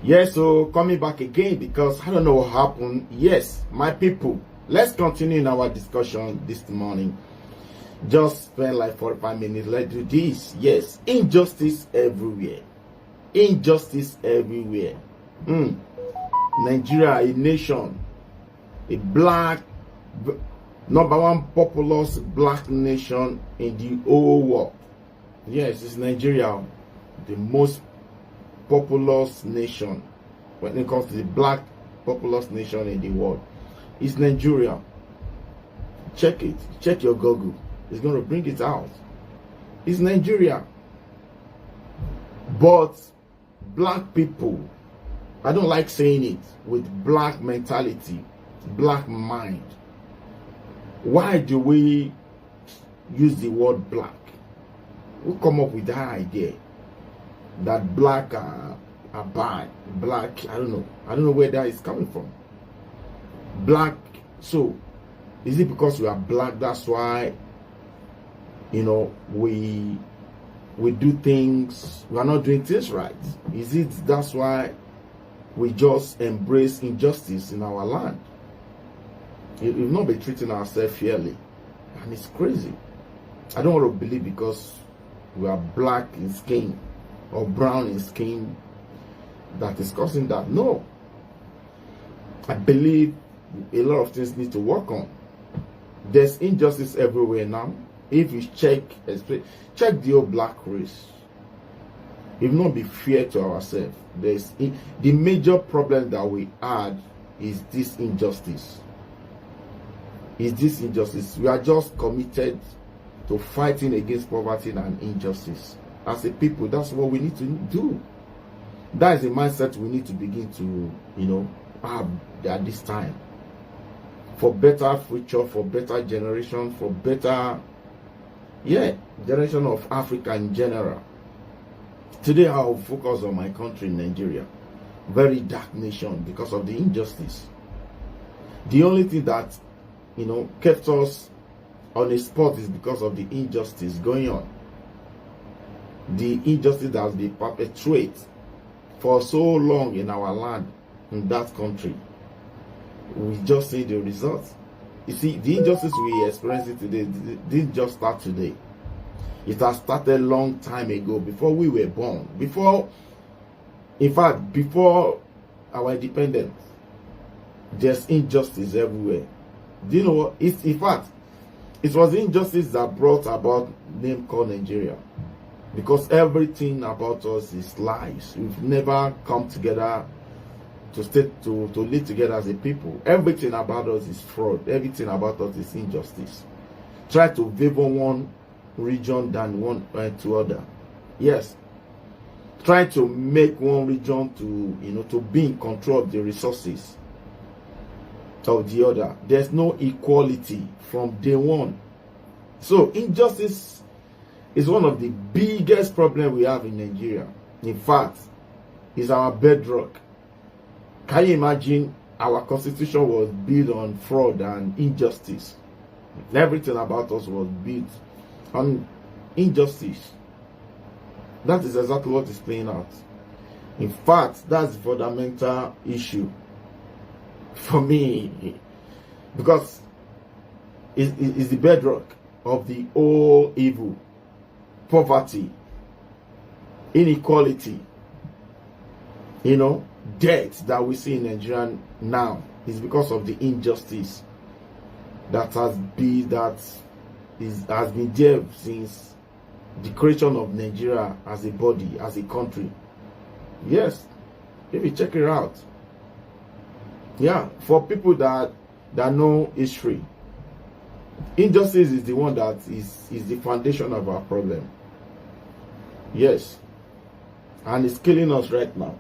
Yes, so coming back again because I don't know what happened. Yes, my people, let's continue in our discussion this morning. Just spend like 45 minutes. Let's do this. Yes, injustice everywhere. Injustice everywhere. Nigeria, a nation, a black, number one populous black nation in the whole world. Yes, it's Nigeria, the most populous nation when it comes to the black populous nation in the world. It's Nigeria. Check it. Check your Google. It's going to bring it out. It's Nigeria. But black people, I don't like saying it, with black mentality, black mind. Why do we use the word black? Who come up with that idea that black are bad? Black, I don't know where that is coming from. Black, so is it because we are black that's why we do things, we are not doing things right? Is it that's why we just embrace injustice in our land? We've not been treating ourselves fairly, and it's crazy. I don't want to believe because we are black in skin or brown in skin that is causing that. No, I believe a lot of things need to work on. There's injustice everywhere now. If you check the whole black race, if not be fair to ourselves, the major problem that we had is this injustice. We are just committed to fighting against poverty and injustice. As a people, that's what we need to do. That is the mindset we need to begin to, have at this time. For better future, for better generation, for better, generation of Africa in general. Today I will focus on my country, Nigeria. Very dark nation because of the injustice. The only thing that, kept us on the spot is because of the injustice going on. The injustice that has been perpetrated for so long in our land, in that country. We just see the results. You see, the injustice we experiencing today didn't just start today. It has started a long time ago, before we were born. Before our independence. There's injustice everywhere. Do you know what? In fact, it was injustice that brought about name called Nigeria. Because everything about us is lies. We've never come together to live together as a people. Everything about us is fraud. Everything about us is injustice. Try to favor one region than one to other. Yes. Try to make one region to be in control of the resources of the other. There's no equality from day one. So injustice is one of the biggest problems we have in Nigeria. In fact, it's our bedrock. Can you imagine our constitution was built on fraud and injustice? Everything about us was built on injustice. That is exactly what is playing out. In fact, that's the fundamental issue for me, because it's the bedrock of the whole evil. Poverty, inequality, death that we see in Nigeria now is because of the injustice that has been there since the creation of Nigeria as a body, as a country. Yes, if you check it out. Yeah, for people that know history, injustice is the one that is the foundation of our problem. Yes, and it's killing us right now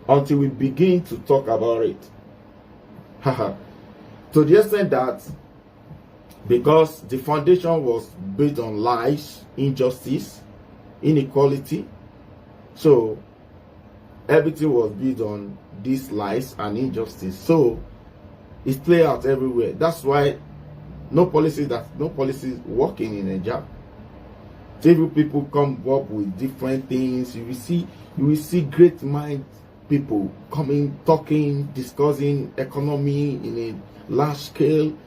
until we begin to talk about it. To the extent that because the foundation was based on lies, injustice, inequality, so everything was built on these lies and injustice. So it's play out everywhere. That's why no policy working in Nigeria. Several people come up with different things. You will see great minds people coming, talking, discussing economy in a large scale.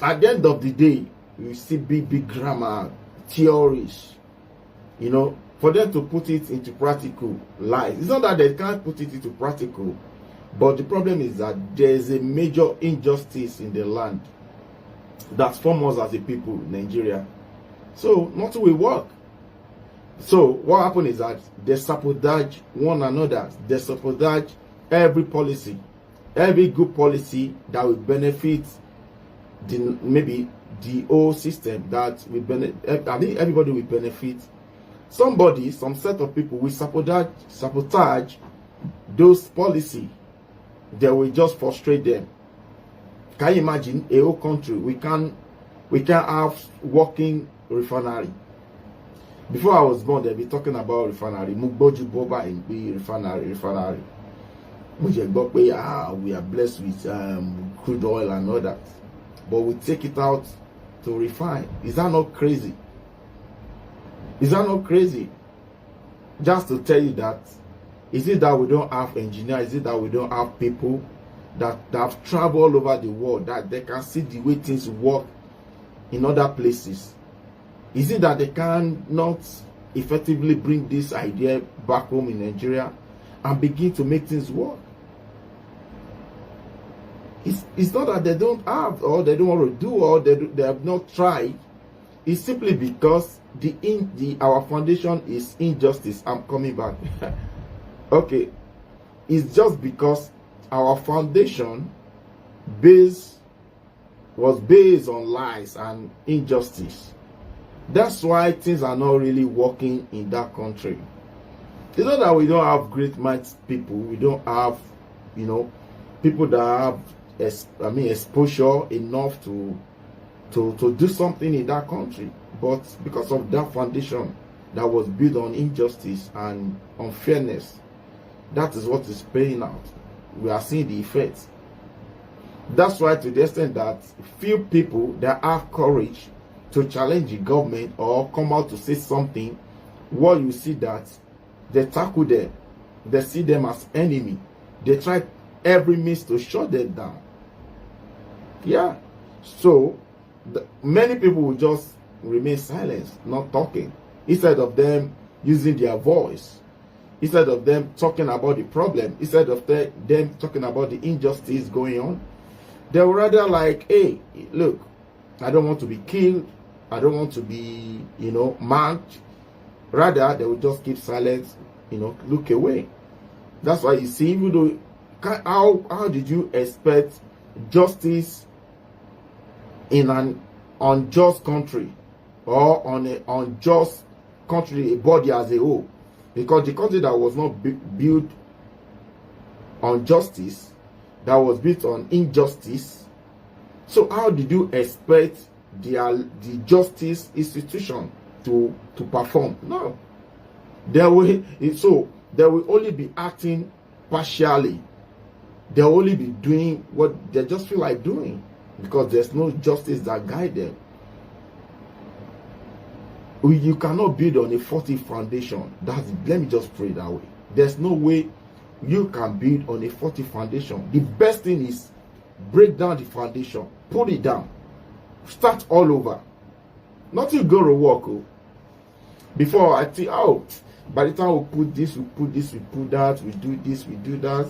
At the end of the day, you see big grammar, theories, you know, for them to put it into practical life. It's not that they can't put it into practical, but the problem is that there is a major injustice in the land that forms us as a people, Nigeria. So nothing will work. So what happened is that they sabotage one another. They sabotage every policy, every good policy that will benefit maybe the whole system, that will benefit. I think everybody will benefit. Somebody, some set of people will sabotage those policy. They will just frustrate them. Can you imagine a whole country? We can have working refinery. Before I was born, they'll be talking about refinery. Mugboju Boba in refinery. We are blessed with crude oil and all that. But we take it out to refine. Is that not crazy? Is that not crazy? Just to tell you that, is it that we don't have engineers? Is it that we don't have people that have traveled all over the world, that they can see the way things work in other places? Is it that they cannot effectively bring this idea back home in Nigeria and begin to make things work? It's not that they don't have, or they don't want to do, or they have not tried. It's simply because our foundation is injustice. I'm coming back. Okay. It's just because our foundation was based on lies and injustice. That's why things are not really working in that country. It's not that we don't have great minds people. We don't have, you know, people that have exposure enough to do something in that country. But because of that foundation that was built on injustice and unfairness, that is what is playing out. We are seeing the effects. That's why, to the extent that few people that have courage to challenge the government or come out to say something, what you see that they tackle them, they see them as enemy. They try every means to shut them down. Yeah. So many people will just remain silent, not talking, instead of them using their voice, instead of them talking about the problem, instead of them talking about the injustice going on. They would rather like, hey, look, I don't want to be killed, I don't want to be, you know, marked. Rather, they will just keep silent, you know, look away. That's why you see, even though, how did you expect justice in an unjust country, or on an unjust country, a body as a whole? Because the country that was not built on justice, that was built on injustice. So how did you expect the justice institution to perform? No. They will only be acting partially. They'll only be doing what they just feel like doing, because there's no justice that guide them. You cannot build on a faulty foundation. Let me just pray that way. There's no way you can build on a faulty foundation. The best thing is break down the foundation, put it down, start all over. Nothing going to work. Before I think, by the time we put this, we put this, we put that, we do this, we do that,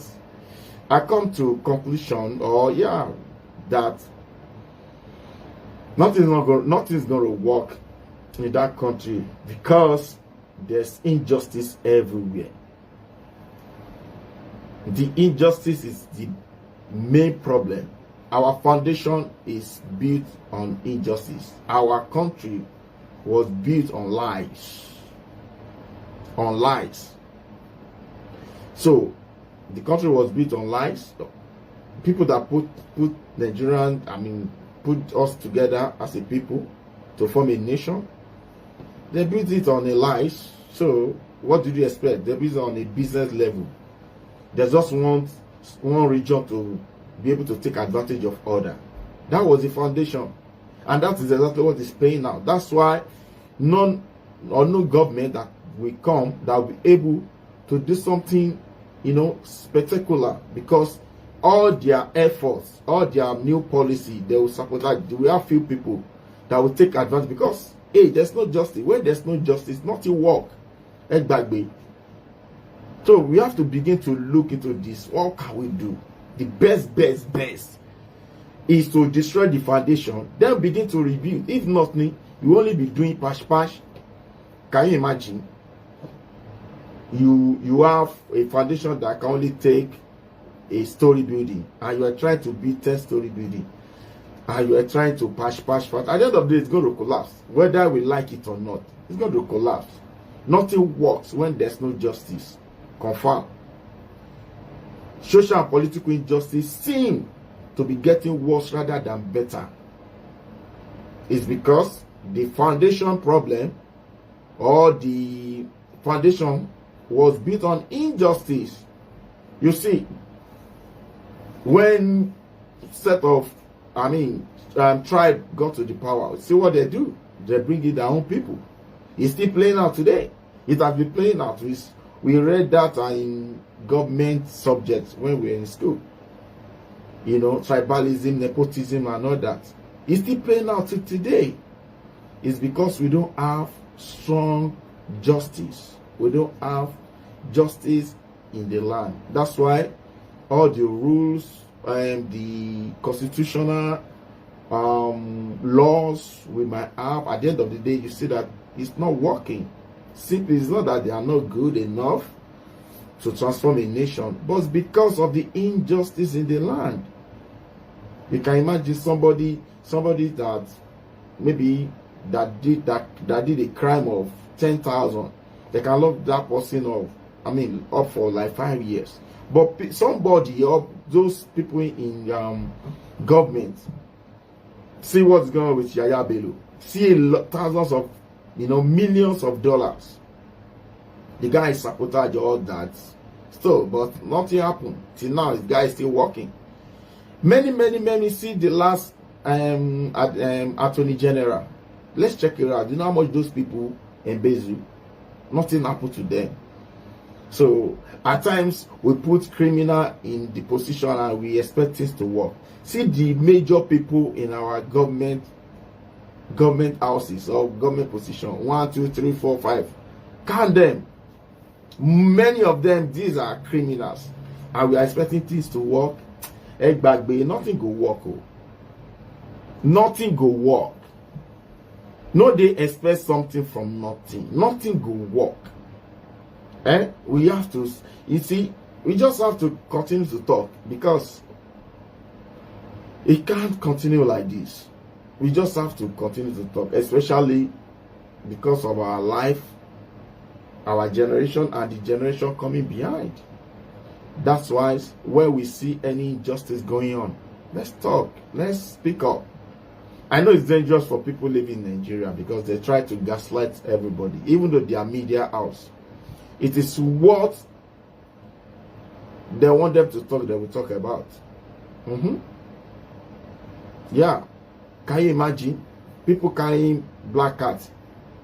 I come to conclusion, that nothing's going to work in that country, because there's injustice everywhere. The injustice is the main problem. Our foundation is built on injustice. Our country was built on lies. On lies. So the country was built on lies. People that put Nigerian, put us together as a people to form a nation, they built it on a lies. So what did you expect? They built it on a business level. They just want one region to be able to take advantage of other. That was the foundation, and that is exactly what is playing out. That's why no government that will come that will be able to do something spectacular, because all their efforts, all their new policy, they will sabotage. We have few people that will take advantage, because hey, there's no justice. When there's no justice, nothing work. Exactly. So we have to begin to look into this. What can we do? The best is to destroy the foundation, then begin to rebuild. If nothing, you only be doing pash. Can you imagine? You have a foundation that can only take a story building, and you are trying to build 10-story building, and you are trying to pash. At the end of the day, it's going to collapse. Whether we like it or not, it's going to collapse. Nothing works when there's no justice. Confirm. Social and political injustice seem to be getting worse rather than better. It's because the foundation problem, or the foundation was built on injustice. You see, when set of tribe got to the power, see what they do? They bring in their own people. It's still playing out today. It has been playing out. We read that in government subjects when we were in school. Tribalism, nepotism, and all that. It's still playing out today. It's because we don't have strong justice. We don't have justice in the land. That's why all the rules and the constitutional laws we might have, at the end of the day, you see that it's not working. Simply, it's not that they are not good enough to transform a nation, but it's because of the injustice in the land. You can imagine somebody that maybe that did a crime of 10,000. They can lock that person up for like 5 years. But somebody, or those people in government, see what's going on with Yaya Bello. See thousands of, millions of dollars. The guy sabotaged all that. Still, but nothing happened. Till now, the guy is still working. Many see the last Attorney General. Let's check it out. You know how much those people embezzle? Nothing happened to them. So at times we put criminal in the position and we expect things to work. See the major people in our government houses or government position. 1, 2, 3, 4, 5. Count them. Many of them, these are criminals. And we are expecting things to work. Nothing go work. Nothing go work. No, they expect something from nothing. Nothing go work. We have to, you see, we just have to continue to talk, because it can't continue like this. We just have to continue to talk, especially because of our life, our generation, and the generation coming behind. That's why when we see any injustice going on, let's talk, let's speak up. I know it's dangerous for people living in Nigeria, because they try to gaslight everybody, even though they are media house. It is what they want them to talk, they will talk about. Yeah. Can you imagine? People carrying black cats,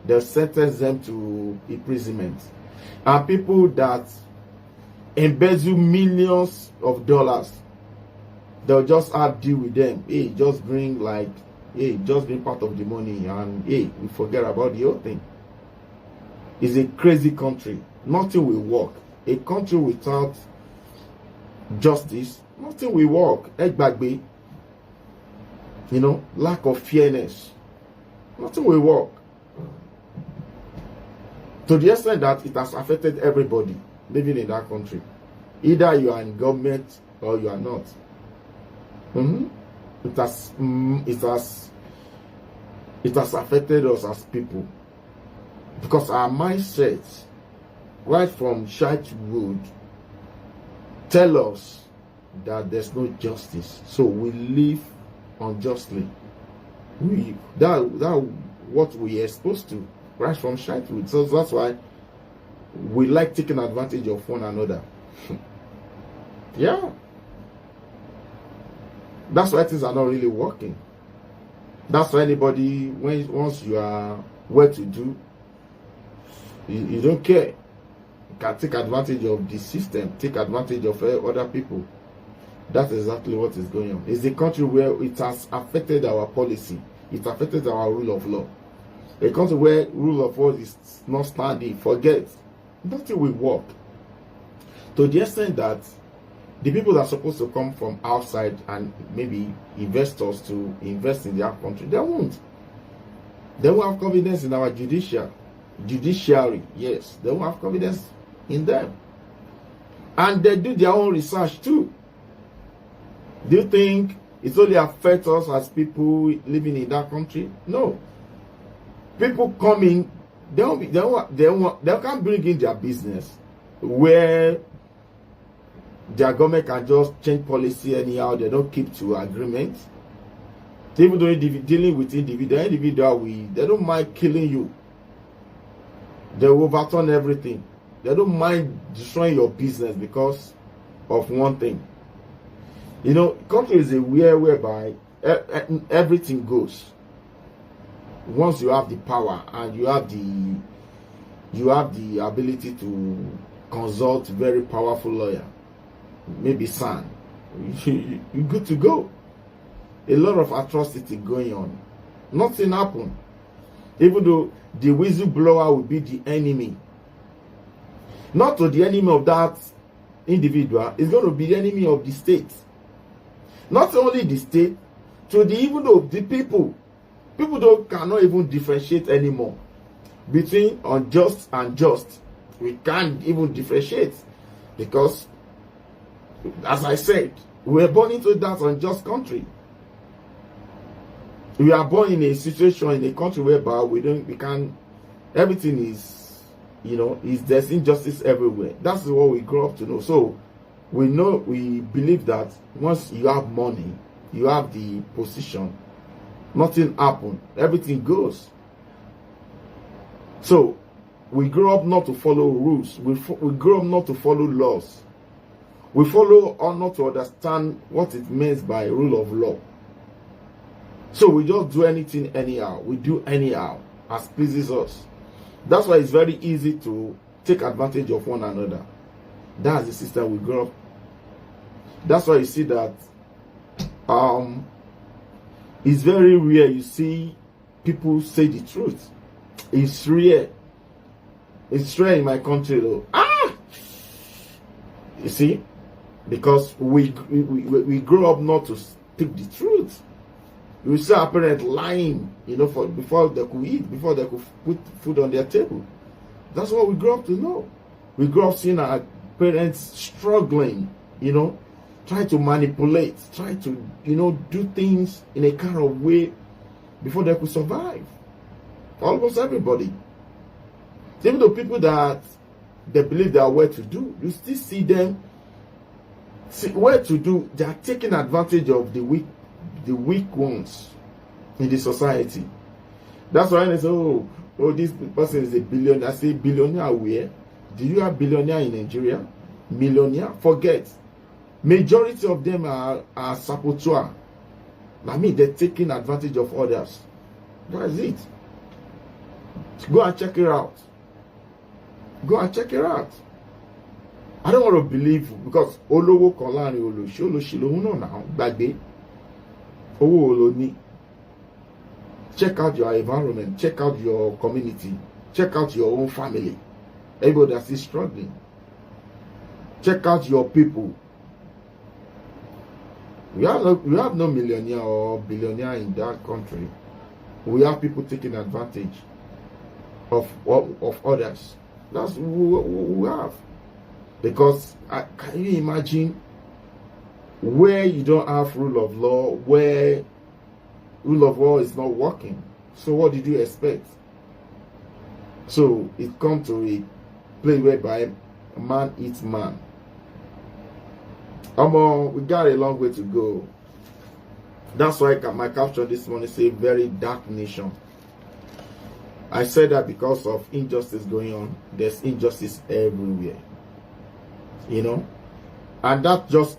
they'll sentence them to imprisonment. And people that embezzle millions of dollars, they'll just have deal with them. Hey, just bring part of the money, and hey, we forget about the whole thing. It's a crazy country. Nothing will work. A country without justice, nothing will work. Egbagbe, lack of fairness, nothing will work. To the extent that it has affected everybody living in that country. Either you are in government or you are not. It has affected us as people, because our mindset, right from childhood, tell us that there's no justice, so we live unjustly. That what we are exposed to right from childhood. So that's why we like taking advantage of one another. Yeah. That's why things are not really working. That's why anybody, once you are well to do, you don't care. can take advantage of the system, take advantage of other people. That's exactly what is going on. It's a country where it has affected our policy. It affected our rule of law. A country where rule of law is not standing, forget. Nothing will work. To the extent that the people that are supposed to come from outside and maybe investors to invest in their country, they won't. They won't have confidence in our judiciary. Yes, they won't have confidence in them. And they do their own research too. Do you think it only affects us as people living in that country? No. People coming, they can't bring in their business where their government can just change policy anyhow. They don't keep to agreement. Even though dealing with individual, they don't mind killing you. They will overturn everything. They don't mind destroying your business because of one thing. You know, country is a whereby everything goes. Once you have the power and you have the ability to consult very powerful lawyer, maybe son, you're good to go. A lot of atrocity going on. Nothing happened. Even though the whistleblower will be the enemy. Not to the enemy of that individual, it's going to be the enemy of the state. Not only the state, to the even of the people. People cannot even differentiate anymore between unjust and just. We can't even differentiate because, as I said, we were born into that unjust country. We are born in a situation in a country whereby we can't. Everything is, there's injustice everywhere. That's what we grow up to know. So we believe that once you have money, you have the position, nothing happens, everything goes. So we grow up not to follow rules. We grow up not to follow laws. We follow or not to understand what it means by rule of law. So we just do anything anyhow. We do anyhow as pleases us. That's why it's very easy to take advantage of one another. That's the system we grew up. That's why you see that it's very rare you see people say the truth. It's rare. It's rare in my country though. You see? Because we grow up not to speak the truth. You see our parents lying, before they could eat, before they could put food on their table. That's what we grow up to know. We grow up seeing our parents struggling, trying to manipulate, trying to, do things in a kind of way before they could survive. Almost everybody. Even the people that they believe they are well-to-do, you still see them well-to-do. They are taking advantage of the weak ones in the society. That's why they say, oh, this person is a billionaire. I say, billionaire where? Do you have billionaire in Nigeria? Millionaire? Forget. Majority of them are saboteur. I mean, they're taking advantage of others. That is it. Go and check it out. Go and check it out. I don't want to believe because Olowo Kolani Oloshilo now bagbe. Check out your environment, check out your community, check out your own family. Everybody that is struggling. Check out your people. We have no millionaire or billionaire in that country. We have people taking advantage of others. That's what we have. Because can you imagine where you don't have rule of law, where rule of law is not working? So what did you expect? So it comes to a place whereby man eats man. We got a long way to go. That's why my caption this morning say very dark nation. I said that because of injustice going on. There's injustice everywhere. And that just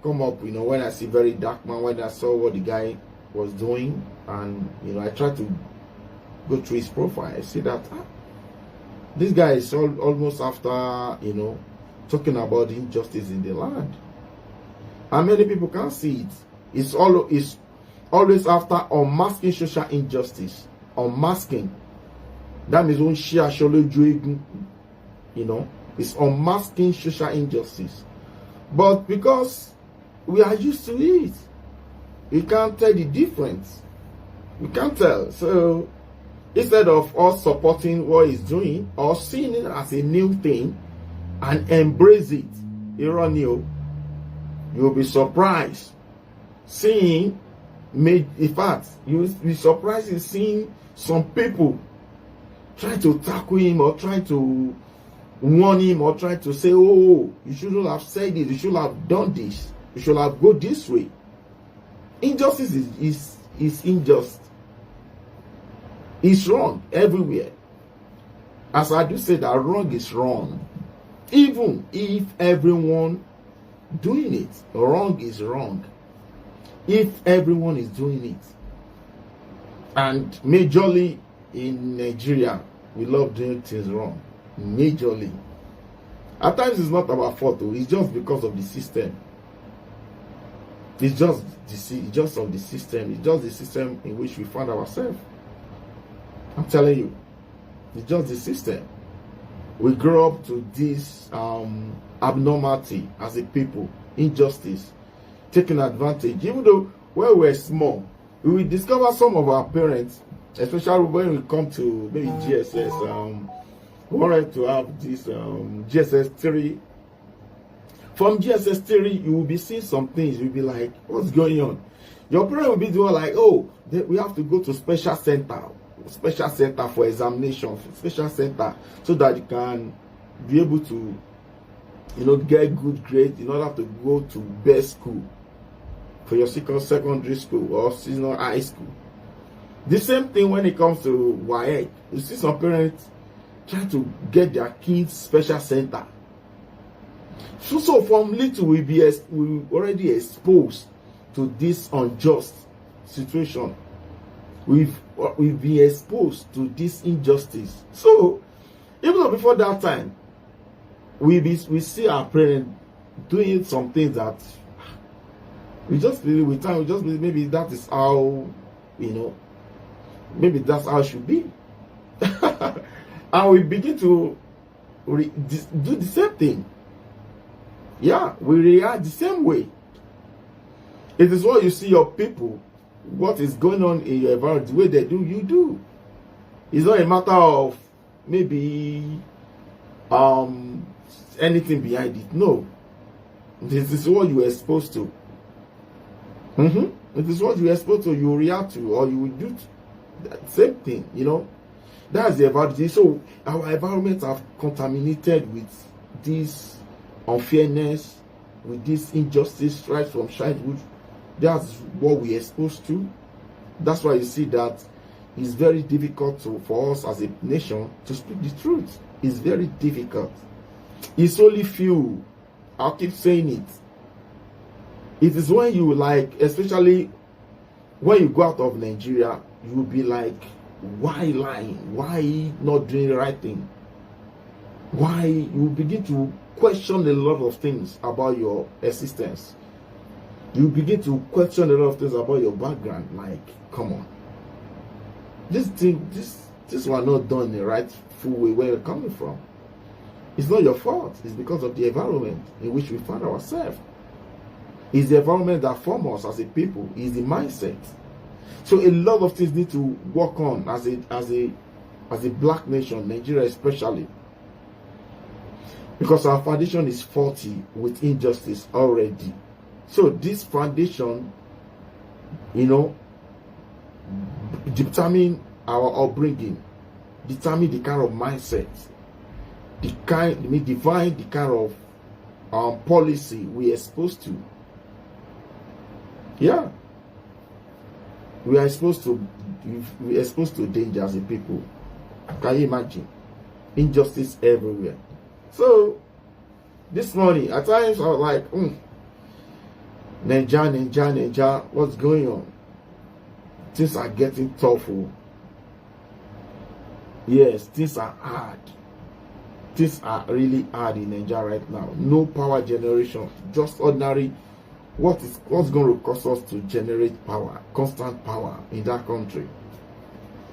come up, when I see very dark man, when I saw what the guy was doing, and I tried to go through his profile. I see that This guy is almost after, talking about the injustice in the land. And many people can't see it. It's always after unmasking social injustice. Unmasking. That means when it's unmasking social injustice. But because we are used to it, we can't tell the difference. We can't tell. So instead of us supporting what he's doing or seeing it as a new thing and embrace it, you'll be surprised seeing, in fact, you'll be surprised in seeing some people try to tackle him or try to warn him or try to say, oh, you shouldn't have said this, you should have done this, you should have gone this way. Injustice is unjust. It's wrong everywhere. As I do say that wrong is wrong. Even if everyone doing it, wrong is wrong. If everyone is doing it. And majorly in Nigeria, we love doing things wrong. Majorly. At times it's not our fault though, it's just because of the system. It's just of the system. It's just the system in which we find ourselves. I'm telling you, it's just the system. We grow up to this abnormality as a people, injustice, taking advantage. Even though when we're small, we will discover some of our parents, especially when we come to maybe GSS, we wanted to have this GSS 3. From GSS 3, you will be seeing some things. You'll be like, what's going on? Your parents will be doing like, oh, we have to go to special center for examination, special center, so that you can be able to, get good grades in order to go to best school for your secondary school or senior high school. The same thing when it comes to WAEC. You see some parents try to get their kids special center. So from little we already exposed to this unjust situation. We've been exposed to this injustice. So even though before that time, we see our parents doing some things that we just believe with time. We just believe maybe that is how, maybe that's how it should be. And we begin to do the same thing. Yeah, we react the same way. It is what you see your people, what is going on in your environment, the way they do, you do. It's not a matter of maybe anything behind it. No. This is what you are exposed to. It is what you are exposed to, you react to, or you will do the same thing, That's the environment. So our environments are contaminated with this unfairness, with this injustice right from childhood. That's what we're exposed to. That's why you see that it's very difficult for us as a nation to speak the truth. It's very difficult. It's only few. I'll keep saying it. It is when you especially when you go out of Nigeria, you'll be like, why lying? Why not doing the right thing? Why you begin to question a lot of things about your existence. You begin to question a lot of things about your background. Like, come on. This was not done in the rightful way where you're coming from. It's not your fault. It's because of the environment in which we find ourselves. It's the environment that forms us as a people. It's the mindset. So a lot of things need to work on as a black nation, Nigeria especially. Because our foundation is faulty with injustice already. So this foundation, determine our upbringing, determine the kind of mindset, define the kind of policy we are exposed to. Yeah. We are exposed to danger as a people. Can you imagine? Injustice everywhere. So, this morning, at times I was like, Nigeria, what's going on? Things are getting tough. Yes, things are hard. things are really hard in Nigeria right now. No power generation, just ordinary. What's going to cause us to generate power, constant power in that country?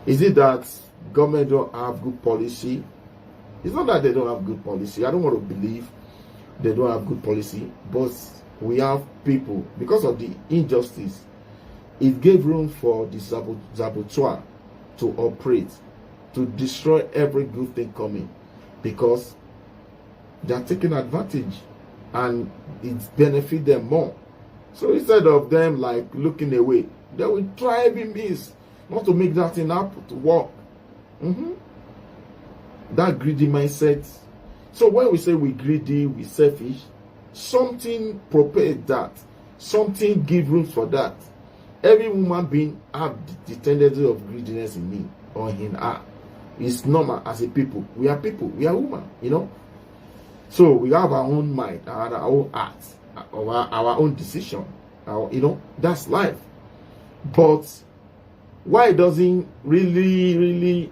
Is it that government don't have good policy? It's not that they don't have good policy. I don't want to believe they don't have good policy, but we have people, because of the injustice, it gave room for the saboteur to operate, to destroy every good thing coming, because they are taking advantage and it benefits them more. So instead of them like looking away, they will try every means not to make that thing happen, to work. That greedy mindset. So when we say we greedy, we selfish, something prepared that, something give room for that. Every woman being have the tendency of greediness in me or in her. It's normal as a people. We are people. We are women, you know. So we have our own mind, our own heart, our own decision. You know, that's life. But why it doesn't really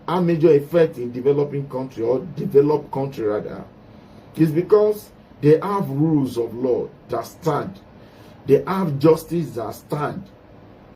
have major effect in developing country, or developed country rather, is because they have rules of law that stand. They have justice that stand.